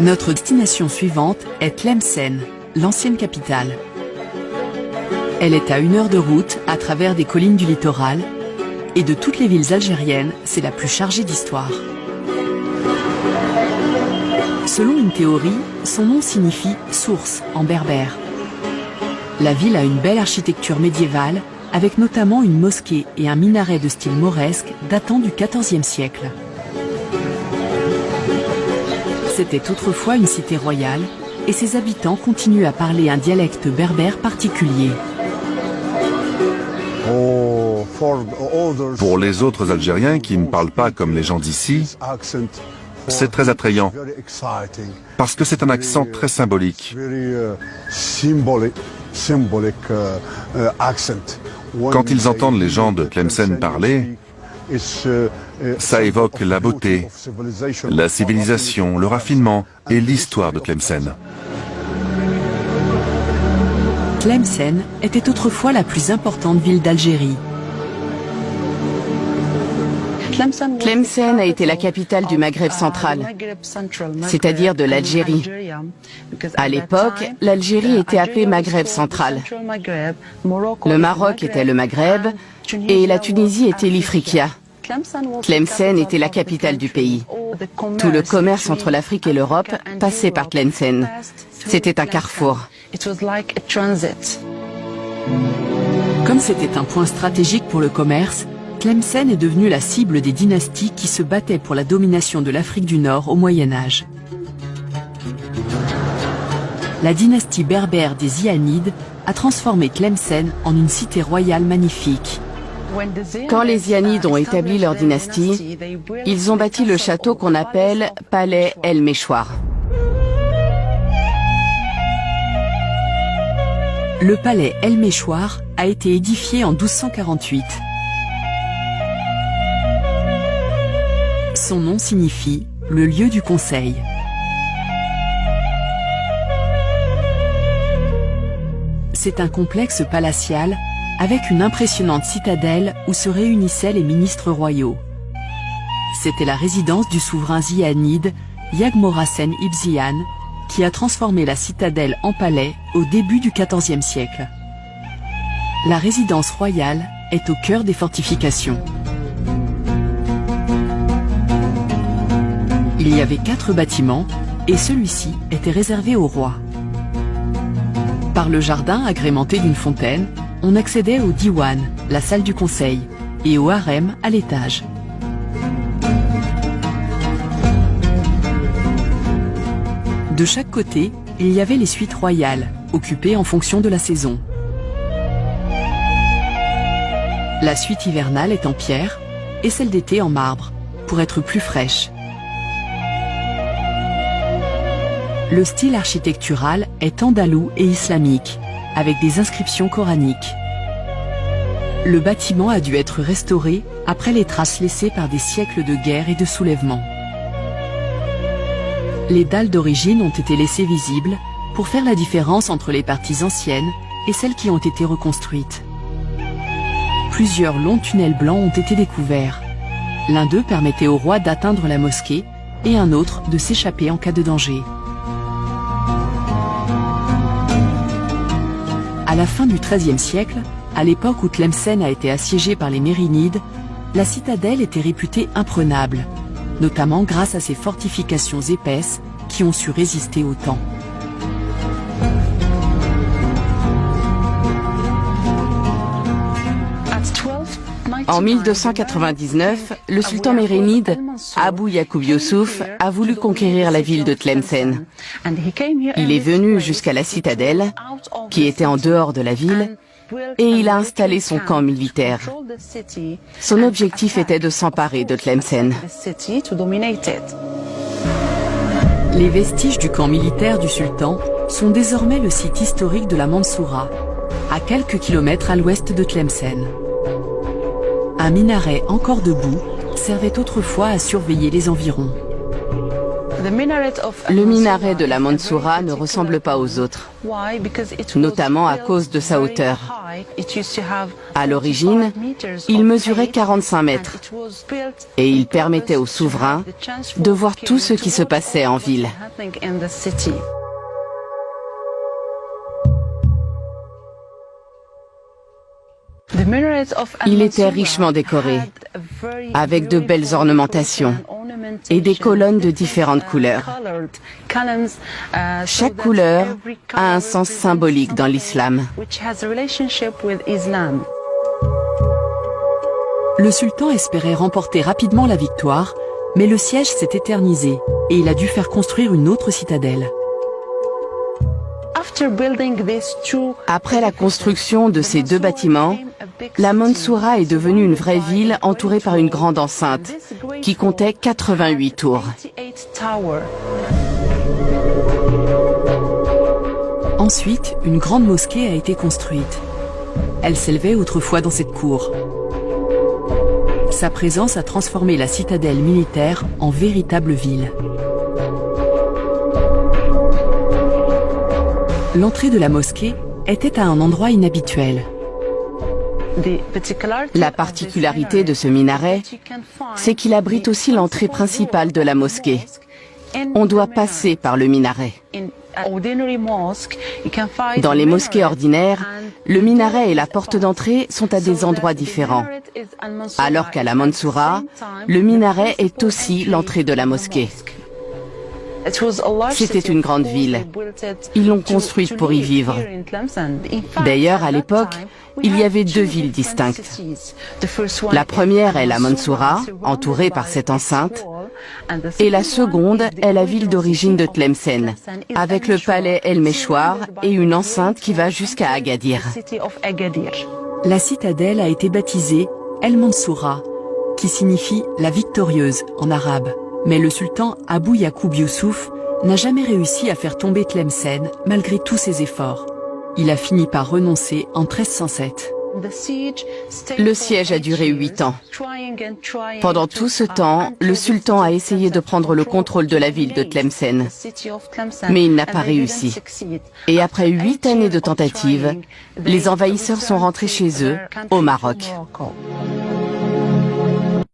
Notre destination suivante est Tlemcen, l'ancienne capitale. Elle est à 1 heure de route à travers des collines du littoral, et de toutes les villes algériennes, c'est la plus chargée d'histoire. Selon une théorie, son nom signifie « source » en berbère. La ville a une belle architecture médiévale, avec notamment une mosquée et un minaret de style mauresque datant du XIVe siècle. C'était autrefois une cité royale, et ses habitants continuent à parler un dialecte berbère particulier. Pour les autres Algériens qui ne parlent pas comme les gens d'ici, c'est très attrayant, parce que c'est un accent très symbolique. Quand ils entendent les gens de Tlemcen parler, ça évoque la beauté, la civilisation, le raffinement et l'histoire de Tlemcen. Tlemcen était autrefois la plus importante ville d'Algérie. Tlemcen a été la capitale du Maghreb central, c'est-à-dire de l'Algérie. À l'époque, l'Algérie était appelée Maghreb central. Le Maroc était le Maghreb et la Tunisie était l'Ifriqiya. Tlemcen était la capitale du pays. Tout le commerce entre l'Afrique et l'Europe passait par Tlemcen. C'était un carrefour. Comme c'était un point stratégique pour le commerce, Tlemcen est devenue la cible des dynasties qui se battaient pour la domination de l'Afrique du Nord au Moyen-Âge. La dynastie berbère des Zianides a transformé Tlemcen en une cité royale magnifique. Quand les Zianides ont établi leur dynastie, ils ont bâti le château qu'on appelle Palais El Méchoir. Le palais El Méchoir a été édifié en 1248. Son nom signifie « le lieu du conseil ». C'est un complexe palatial avec une impressionnante citadelle où se réunissaient les ministres royaux. C'était la résidence du souverain zianide Yagmorasen Ibn Ziyan, qui a transformé la citadelle en palais au début du XIVe siècle. La résidence royale est au cœur des fortifications. Il y avait 4 bâtiments et celui-ci était réservé au roi. Par le jardin agrémenté d'une fontaine, on accédait au diwan, la salle du conseil, et au harem à l'étage. De chaque côté, il y avait les suites royales, occupées en fonction de la saison. La suite hivernale est en pierre et celle d'été en marbre, pour être plus fraîche. Le style architectural est andalou et islamique, avec des inscriptions coraniques. Le bâtiment a dû être restauré après les traces laissées par des siècles de guerre et de soulèvements. Les dalles d'origine ont été laissées visibles pour faire la différence entre les parties anciennes et celles qui ont été reconstruites. Plusieurs longs tunnels blancs ont été découverts. L'un d'eux permettait au roi d'atteindre la mosquée et un autre de s'échapper en cas de danger. À la fin du XIIIe siècle, à l'époque où Tlemcen a été assiégée par les Mérinides, la citadelle était réputée imprenable, notamment grâce à ses fortifications épaisses qui ont su résister au temps. En 1299, le sultan mérénide, Abou Yacoub Youssouf, a voulu conquérir la ville de Tlemcen. Il est venu jusqu'à la citadelle, qui était en dehors de la ville, et il a installé son camp militaire. Son objectif était de s'emparer de Tlemcen. Les vestiges du camp militaire du sultan sont désormais le site historique de la Mansoura, à quelques kilomètres à l'ouest de Tlemcen. Un minaret encore debout servait autrefois à surveiller les environs. Le minaret de la Mansoura ne ressemble pas aux autres, notamment à cause de sa hauteur. À l'origine, il mesurait 45 mètres et il permettait aux souverains de voir tout ce qui se passait en ville. Il était richement décoré, avec de belles ornementations et des colonnes de différentes couleurs. Chaque couleur a un sens symbolique dans l'islam. Le sultan espérait remporter rapidement la victoire, mais le siège s'est éternisé et il a dû faire construire une autre citadelle. Après la construction de ces deux bâtiments, la Mansoura est devenue une vraie ville entourée par une grande enceinte qui comptait 88 tours. Ensuite, une grande mosquée a été construite. Elle s'élevait autrefois dans cette cour. Sa présence a transformé la citadelle militaire en véritable ville. L'entrée de la mosquée était à un endroit inhabituel. La particularité de ce minaret, c'est qu'il abrite aussi l'entrée principale de la mosquée. On doit passer par le minaret. Dans les mosquées ordinaires, le minaret et la porte d'entrée sont à des endroits différents. Alors qu'à la Mansoura, le minaret est aussi l'entrée de la mosquée. C'était une grande ville. Ils l'ont construite pour y vivre. D'ailleurs, à l'époque, il y avait deux villes distinctes. La première est la Mansoura, entourée par cette enceinte, et la seconde est la ville d'origine de Tlemcen, avec le palais El Meshwar et une enceinte qui va jusqu'à Agadir. La citadelle a été baptisée El Mansoura, qui signifie la victorieuse en arabe. Mais le sultan Abou Yacoub Youssouf n'a jamais réussi à faire tomber Tlemcen malgré tous ses efforts. Il a fini par renoncer en 1307. Le siège a duré 8 ans. Pendant tout ce temps, le sultan a essayé de prendre le contrôle de la ville de Tlemcen, mais il n'a pas réussi. Et après 8 années de tentatives, les envahisseurs sont rentrés chez eux, au Maroc.